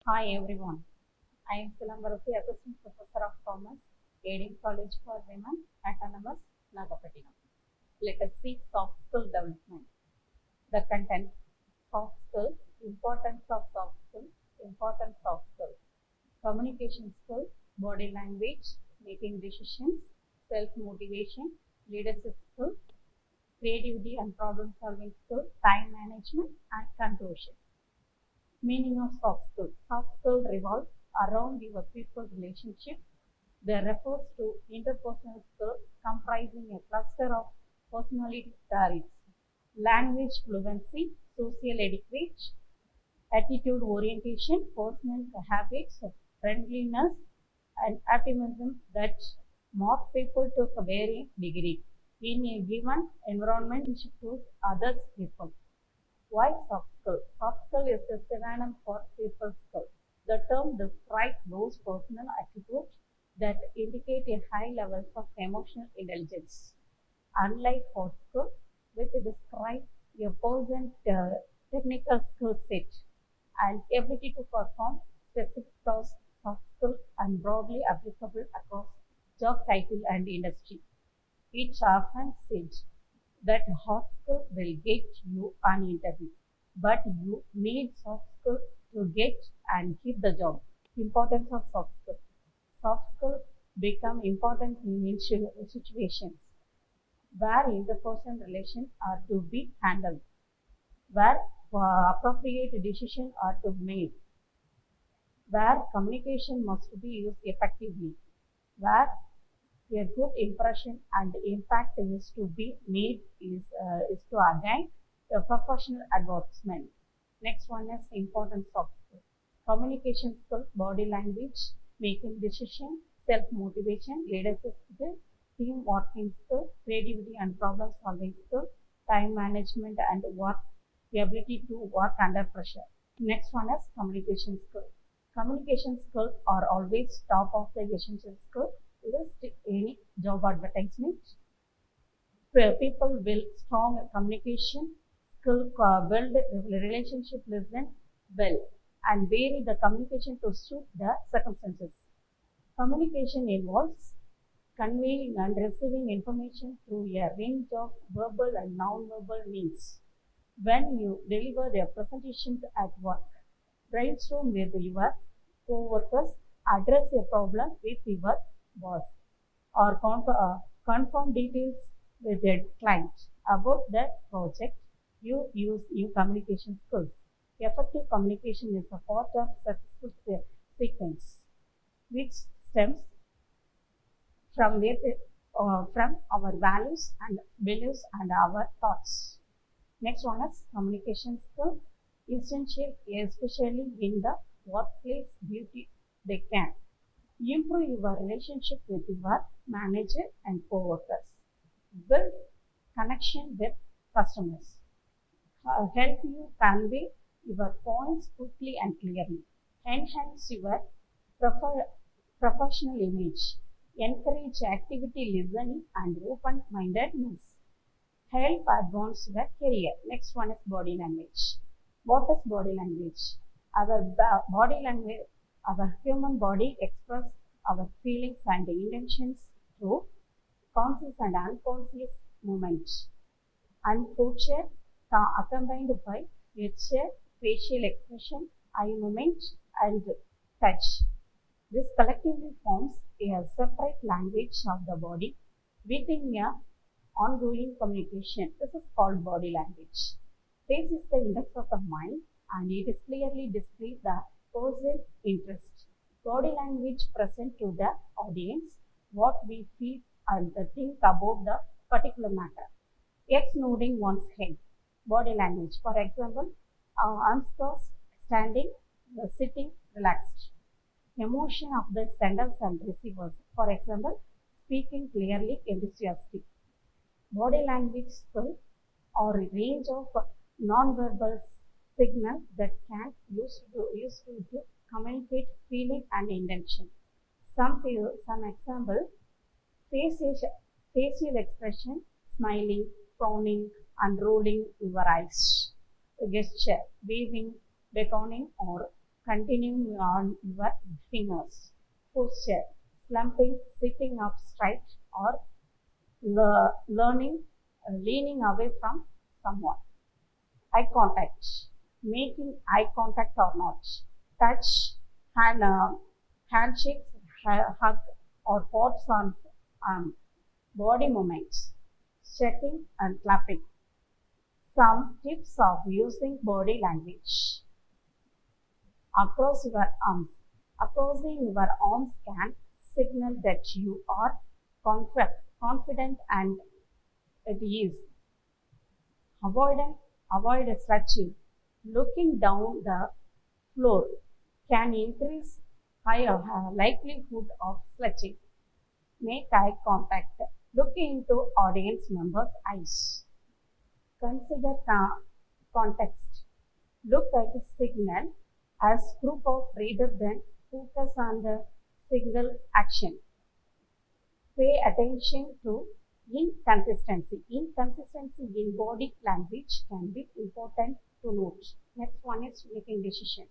Hi everyone. I am Silambarasi, Assistant Professor of Commerce, A.D.M.COLLEGE for Women, Autonomous, Nagapattinam. Let us see soft skill development. The content: soft skill, importance of soft skill, communication skill, body language, making decisions, self-motivation, leadership skill, creativity and problem-solving skill, time management, and conclusion. Meaning of soft skill. Soft skill revolves around your people relationship. They refers to interpersonal skill comprising a cluster of personality traits: language fluency, social etiquette, attitude orientation, personal habits, friendliness, and optimism that mark people to a varying degree in a given environment to other people. Why soft skill? Soft skill is a synonym for people skill. The term describes those personal attributes that indicate a high level of emotional intelligence. Unlike hard skill, which describes a person's technical skill set and ability to perform specific tasks, soft skill and broadly applicable across job title and industry. It's often said that hard skill will get you an interview, but you need soft skill to get and keep the job. Importance of soft skill. Soft skill become important in situations where interpersonal relations are to be handled, where appropriate decisions are to be made, where communication must be used effectively, where a good impression and impact is to be made is to again a professional advancement. Next one is importance of skill. Communication skill, body language, making decision, self-motivation, leadership skill, team working skill, creativity and problem solving skill, time management and work ability to work under pressure. Next one is communication skill. Communication skills are always top of the essential skill list in any job advertisement. Where people will strong communication skill build relationship, listen well, and vary the communication to suit the circumstances. Communication involves conveying and receiving information through a range of verbal and non-verbal means. When you deliver their presentations at work, brainstorm with your co-workers, address a problem with your boss, or confirm details with your client about the project, you use your communication skills. Effective communication is a part of successful sequence, which stems from our values and beliefs and our thoughts. Next one is communication skill, essential especially in the workplace duty. They can improve your relationship with your manager and co-workers, build connection with customers, help you convey your points quickly and clearly, enhance your professional image, encourage activity listening and open-mindedness, help advance your career. Next one is body language. What is body language? Our body language, our human body express our feelings and intentions through conscious and unconscious movements, and posture accompanied by gesture, facial expression, eye movement, and touch. This collectively forms a separate language of the body within a ongoing communication. This is called body language. Face is the index of the mind and it is clearly displays the person's interest. Body language present to the audience what we feel and think about the particular matter. X nodding one's head. Body language. For example, arms crossed, standing, sitting, relaxed. Emotion of the senders and receivers. For example, speaking clearly, enthusiastic. Body language skill or a range of non-verbal signals that can use to communicate feeling and intention. Some example: facial expression, smiling, frowning, and rolling your eyes. Gesture, waving, beckoning, or continuing on your fingers. Posture, slumping, sitting up straight, or leaning away from someone. Eye contact, making eye contact or not. Touch, hand, handshakes, hug, or pats on arm. Body movements, checking and clapping. Some tips of using body language. Across your arms. Crossing your arms can signal that you are confident and at ease. Avoid stretching. Looking down the floor can increase higher likelihood of stretching. Make eye contact. Look into audience members' eyes. Consider context. Look at the signal as group of rather than focus on the single action. Pay attention to inconsistency. Inconsistency in body language can be important to note. Next one is making decision.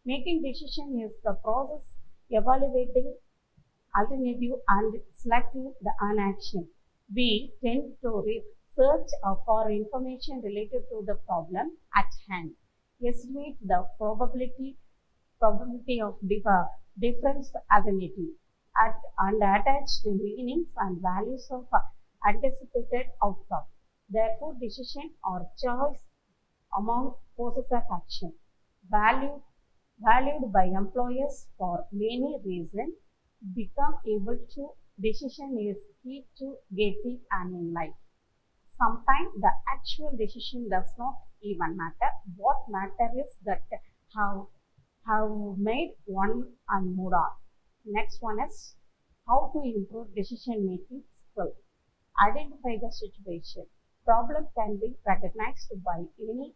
Making decision is the process evaluating alternative and selecting the action. We tend to search for information related to the problem at hand. Estimate the probability of different alternatives and attach the meanings and values of anticipated outcome. Therefore, decision or choice among courses of action valued by employers for many reasons. Become able to decision is key to getting on in life. Sometimes the actual decision does not even matter. What matters is that have made one and moved on. Next one is how to improve decision making skill. Identify the situation. Problem can be recognized by any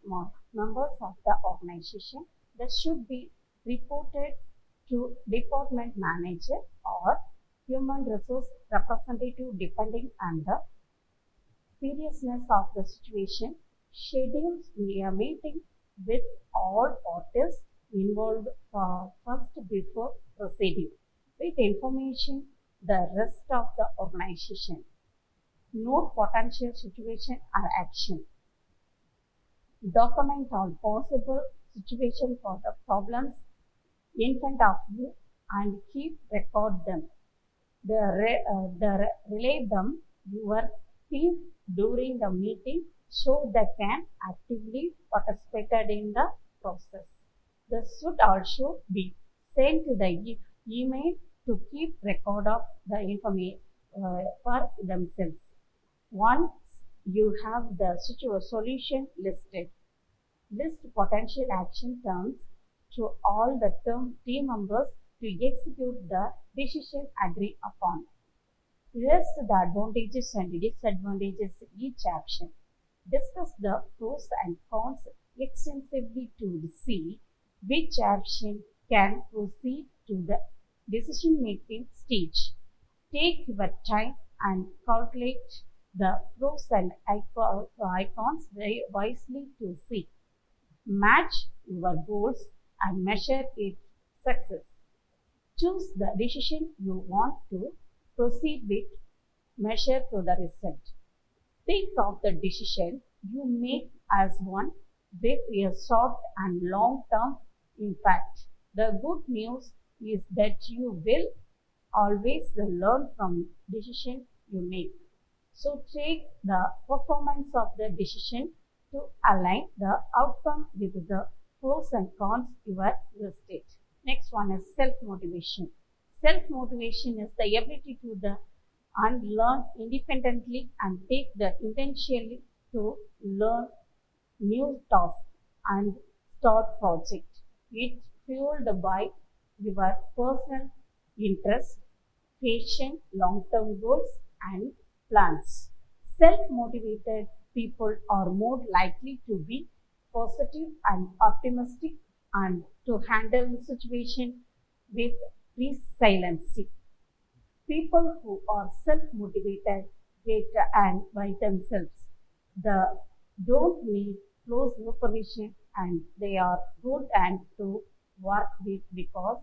members of the organization. That should be reported to department manager or human resource representative depending on the seriousness of the situation. Schedules a meeting with all parties involved first before proceeding with information the rest of the organization. Note potential situation or action. Document all possible situations for the problems in front of you and keep record them. Relay them your team during the meeting so they can actively participate in the process. This should also be sent to the email to keep record of the information for themselves. Once you have the solution listed, list potential action terms to all the team members to execute the decision agreed upon. List the advantages and disadvantages of each action. Discuss the pros and cons extensively to see which action can proceed to the decision making stage. Take your time and calculate the pros and icons very wisely to see. Match your goals and measure its success. Choose the decision you want to proceed with, measure to the result. Think of the decision you make as one with a short and long term impact. The good news is that you will always learn from decision you make. So take the performance of the decision to align the outcome with the pros and cons you are listed. Next one is self-motivation. Self-motivation is the ability to learn independently and take the intention to learn new tasks and start projects. It's fueled by your personal interest, passion, long-term goals, and plans. Self-motivated people are more likely to be positive and optimistic and to handle the situation with resilience. People who are self-motivated get and by themselves. They don't need close supervision and they are good and to work with because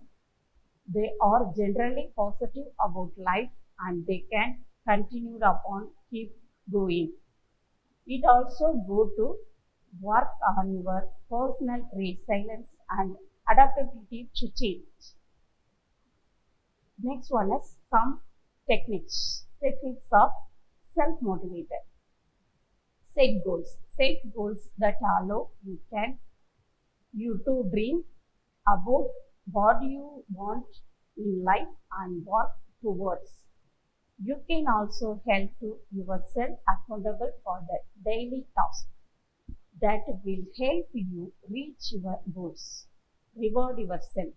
they are generally positive about life and they can continue upon keep going. It also go to work on your personal resilience and adaptability to change. Next one is some techniques. Techniques of self-motivated. Set goals. Set goals that allow you to dream about what you want in life and work towards. You can also help to yourself accountable for the daily tasks that will help you reach your goals. Reward yourself.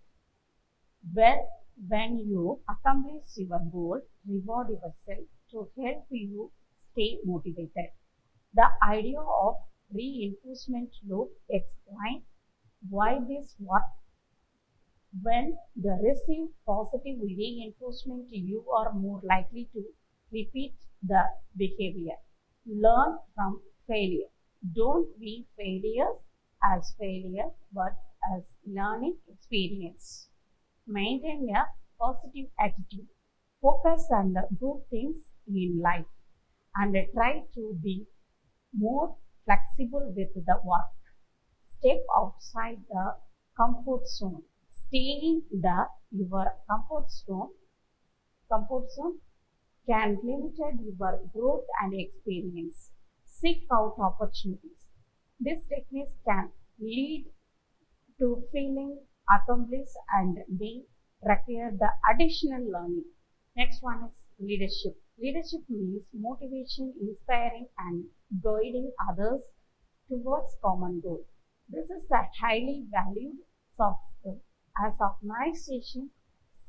When, when you accomplish your goal, reward yourself to help you stay motivated. The idea of reinforcement loop explains why this works. When you receive positive reinforcement, you are more likely to repeat the behavior. Learn from failure. Don't view failures as failure but as learning experience. Maintain a positive attitude. Focus on the good things in life and try to be more flexible with the work. Step outside the comfort zone. Staying in your comfort zone can limit your growth and experience. Seek out opportunities. This technique can lead to feeling accomplished and may require the additional learning. Next one is leadership. Leadership means motivation, inspiring, and guiding others towards common goal. This is a highly valued soft skill. As organizations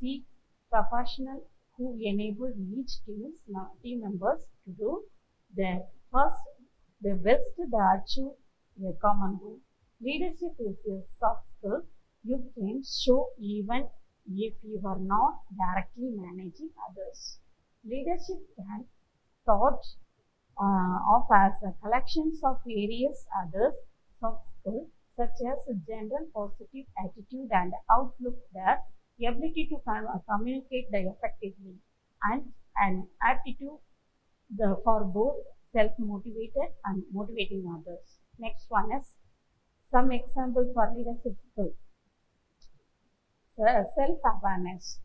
seek professionals who enable each team members to do their best to achieve a common goal. Leadership is a soft skill you can show even if you are not directly managing others. Leadership can thought of as a collections of various others soft skills such as general positive attitude and outlook, the ability to communicate effectively, and an aptitude for both self-motivated and motivating others. Next one is some example for leadership skills. Self-awareness.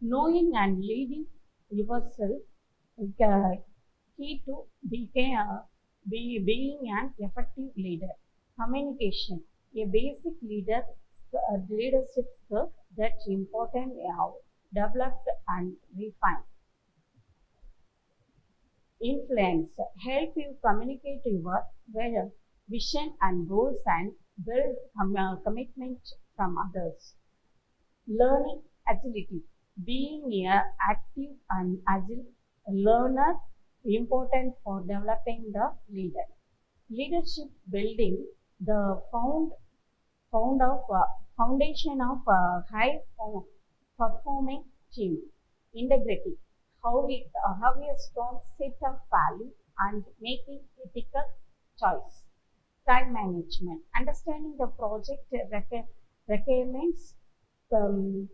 Knowing and leading yourself is key to being an effective leader. Communication. A basic leadership skill that's important developed and refined. Influence. Help you communicate your vision and goals and build commitment from others. Learning agility. Being an active and agile learner important for developing the leader. Leadership building. The foundation of a high performing team. Integrity. How a strong set of values and making ethical choice. Time management. Understanding the project requirements of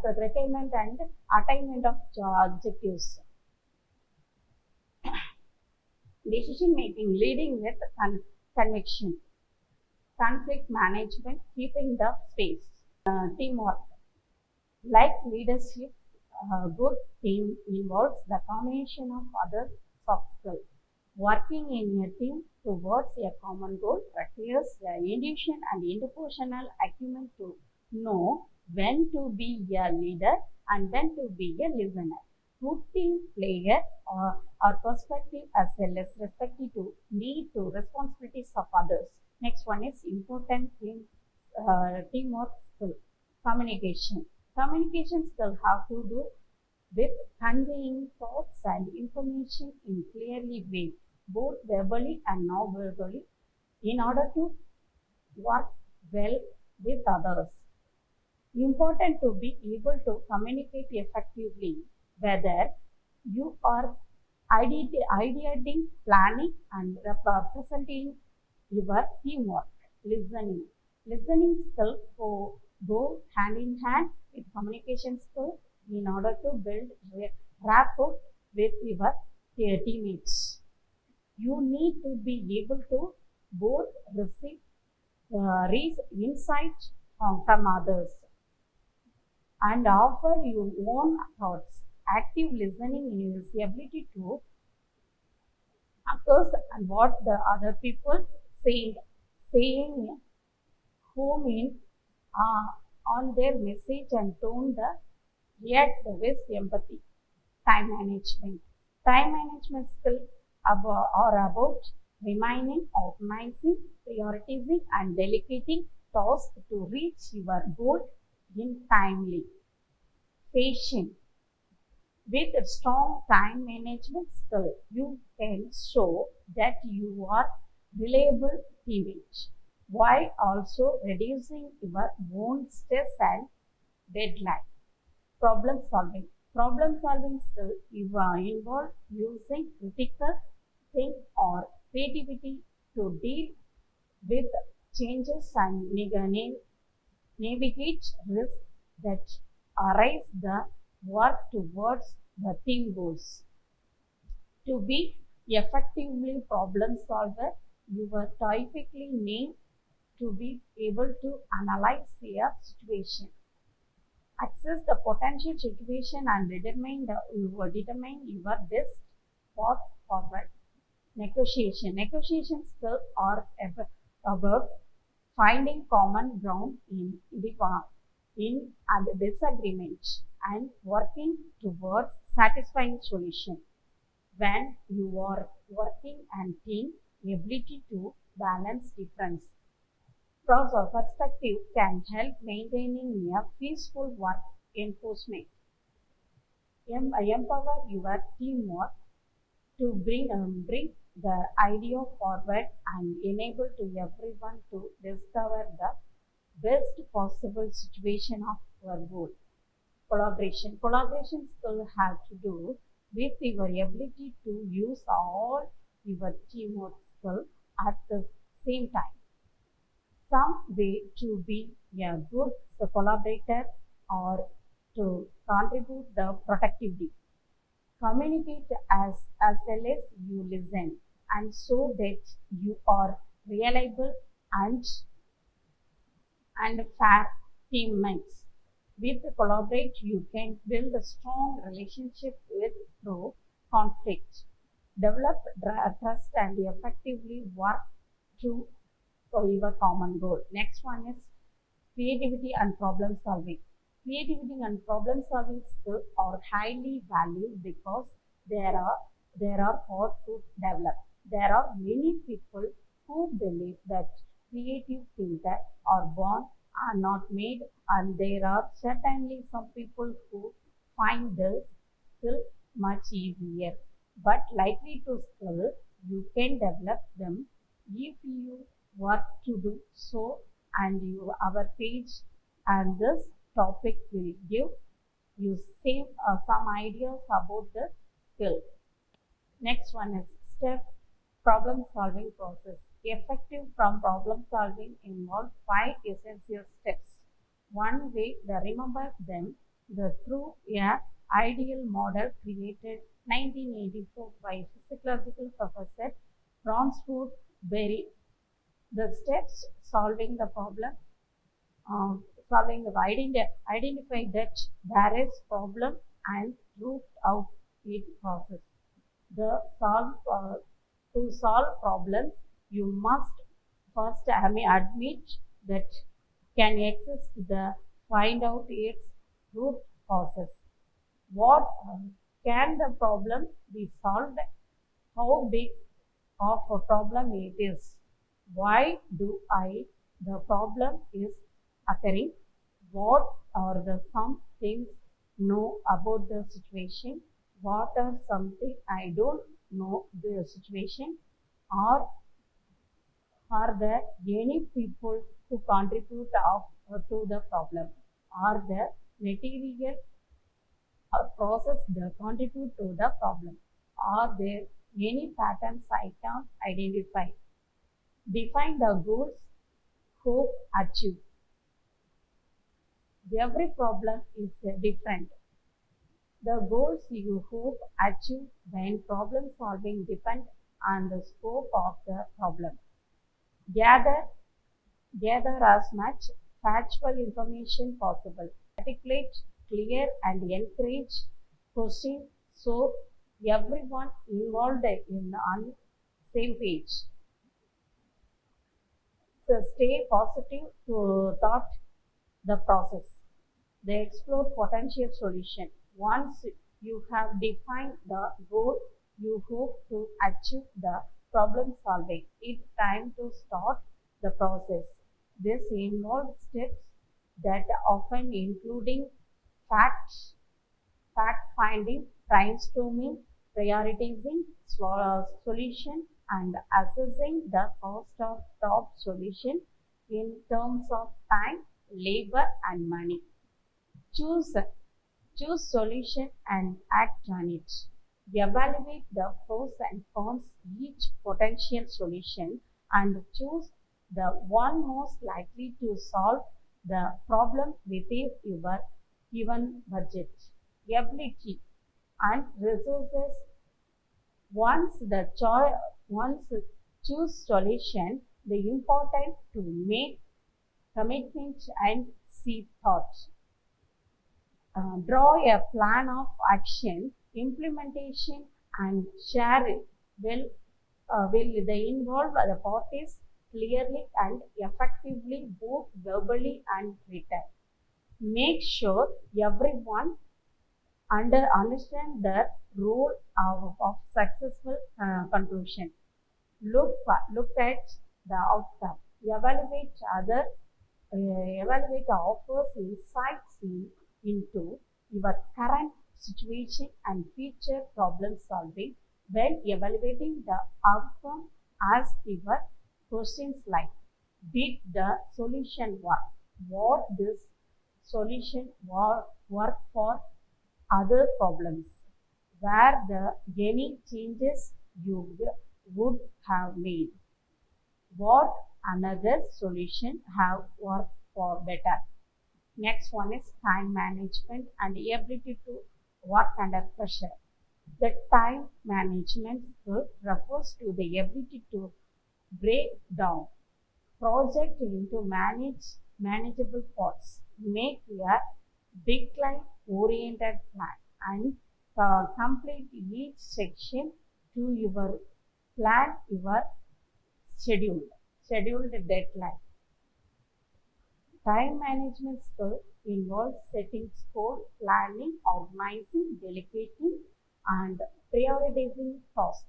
the requirement and attainment of objectives. Decision making, leading with conviction. Conflict management, keeping the space. Teamwork. Like leadership, good team involves the combination of other soft skills. Working in a team towards a common goal requires the intuition and interpersonal acumen to know when to be a leader and when to be a listener. Good team player or perspective as well as respective to lead to responsibilities of others. Next one is important teamwork skill. Communication. Communication skill have to do with conveying thoughts and information in clearly way, both verbally and non-verbally, in order to work well with others. Important to be able to communicate effectively, whether you are ideating, planning, and representing your teamwork. Listening. Listening skill go hand in hand with communication skill in order to build rapport with your teammates. You need to be able to both receive insight from others and offer your own thoughts. Active listening is the ability to occurs and what the other people saying home in on their message and tone the react with empathy. Time management. Time management skills are about remaining, organizing, prioritizing, and delegating tasks to reach your goal in timely. Patience. With a strong time management skill, you can show that you are reliable teammate while also reducing your own stress and deadline. Problem solving. Problem solving skill involve using critical think or creativity to deal with changes and navigate risks that arise the work towards the team goals. To be effectively problem solver, you will typically need to be able to analyze a situation, assess the potential situation and you will determine your best path forward. Negotiation. Negotiation skills are about finding common ground in disagreement and working towards satisfying solution. When you are working and team, ability to balance difference perspective can help maintaining a peaceful work enforcement. Empower your teamwork to bring the idea forward and enable to everyone to discover the best possible situation of your goal. Collaboration. Collaboration skill have to do with your ability to use all your teamwork skill at the same time. Some way to be a good collaborator or to contribute the productivity. Communicate as well as you listen and so that you are reliable and fair teammates. With collaborate, you can build a strong relationship with through conflict, develop trust and effectively work to your common goal. Next one is creativity and problem solving. Creativity and problem solving skills are highly valued because there are hard to develop. There are many people who believe that creative thinkers are born are not made, and there are certainly some people who find this skill much easier, but likely to skill you can develop them if you work to do so. And our page and this topic will give you some ideas about the skill. Next one is step problem solving process. Effective from problem solving involves 5 essential steps. One way to remember them through a ideal model created 1984 by physiological professor Bronsford Berry. The steps solving the problem, solving the identify that there is problem and root out it process. The to solve problems, you must first admit that can exist the find out its root causes. What can the problem be solved? How big of a problem it is? Why do the problem is occurring? What are the some things know about the situation? What are something I don't know the situation? Or are there any people who contribute to the problem? Are there material or process that contribute to the problem? Are there any patterns I can identify? Define the goals hope achieve. Every problem is different. The goals you hope achieve when problem solving depend on the scope of the problem. Gather Gather as much factual information possible. Articulate, clear, and encourage questioning so everyone involved is on same page. So stay positive to thought the process. They explore potential solution. Once you have defined the goal you hope to achieve the problem solving, it's time to start the process. This involves steps that often including facts, fact finding, brainstorming, prioritizing solution, and assessing the cost of top solution in terms of time, labor, and money. Choose Choose solution and act on it. Evaluate the pros and cons each potential solution and choose the one most likely to solve the problem within your given budget. Ability and resources. Once choose solution, the important to make commitment and see thought. Draw a plan of action, implementation, and share it will they involve the parties clearly and effectively, both verbally and written. Make sure everyone understand the role of successful conclusion. Look at the outcome. Evaluate offers insights into your current situation and future problem solving. When evaluating the outcome, ask your questions like: did the solution work? What this solution work for other problems? Were there any changes you would have made? What another solution have worked for better? Next one is time management and the ability to work under pressure. The time management skill refers to the ability to break down project into manageable parts, make a decline oriented plan, and complete each section to your plan your scheduled deadline. Time management skill involves setting scope, planning, organizing, delegating, and prioritizing tasks.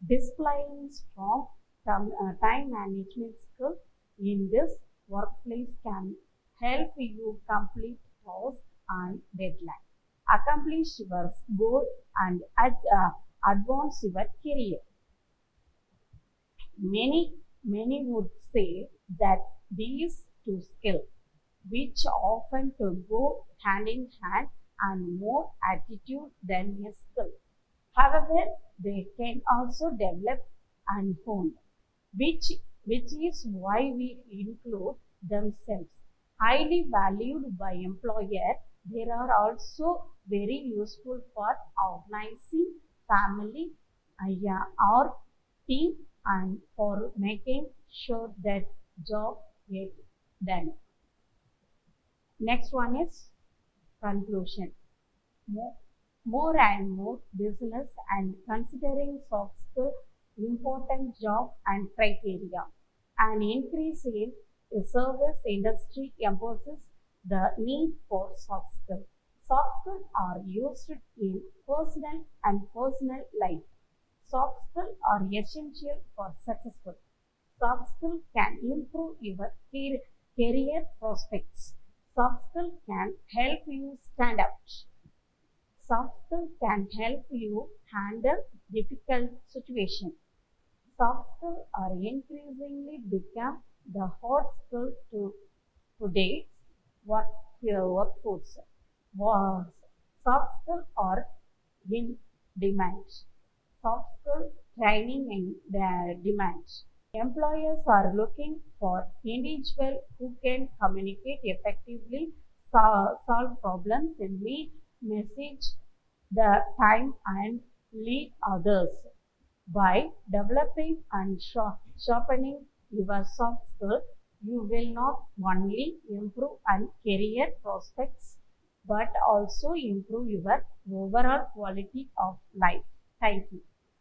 Displaying strong time management skill in this workplace can help you complete tasks and deadline, accomplish your goal, and advance your career. Many would say that these two skills, which often to go hand in hand, and more attitude than a skill. However, they can also develop and honed, which, which is why we include themselves. Highly valued by employer, they are also very useful for organizing family yeah, or team and for making sure that job get done. Next one is conclusion. More, more and more business and considering soft skill important job and criteria. An increase in the service industry emphasizes the need for soft skills. Soft skills are used in personal life. Soft skills are essential for successful. Soft skills can improve your career prospects. Soft skills can help you stand out. Soft skills can help you handle difficult situations. Soft skills are increasingly become the hard skill to today's workforce. Soft skills are in demand. Soft skill training in the demand. Employers are looking for individuals who can communicate effectively, solve problems, and meet message the time and lead others. By developing and sharpening your soft skills, you will not only improve on career prospects but also improve your overall quality of life. Thank you.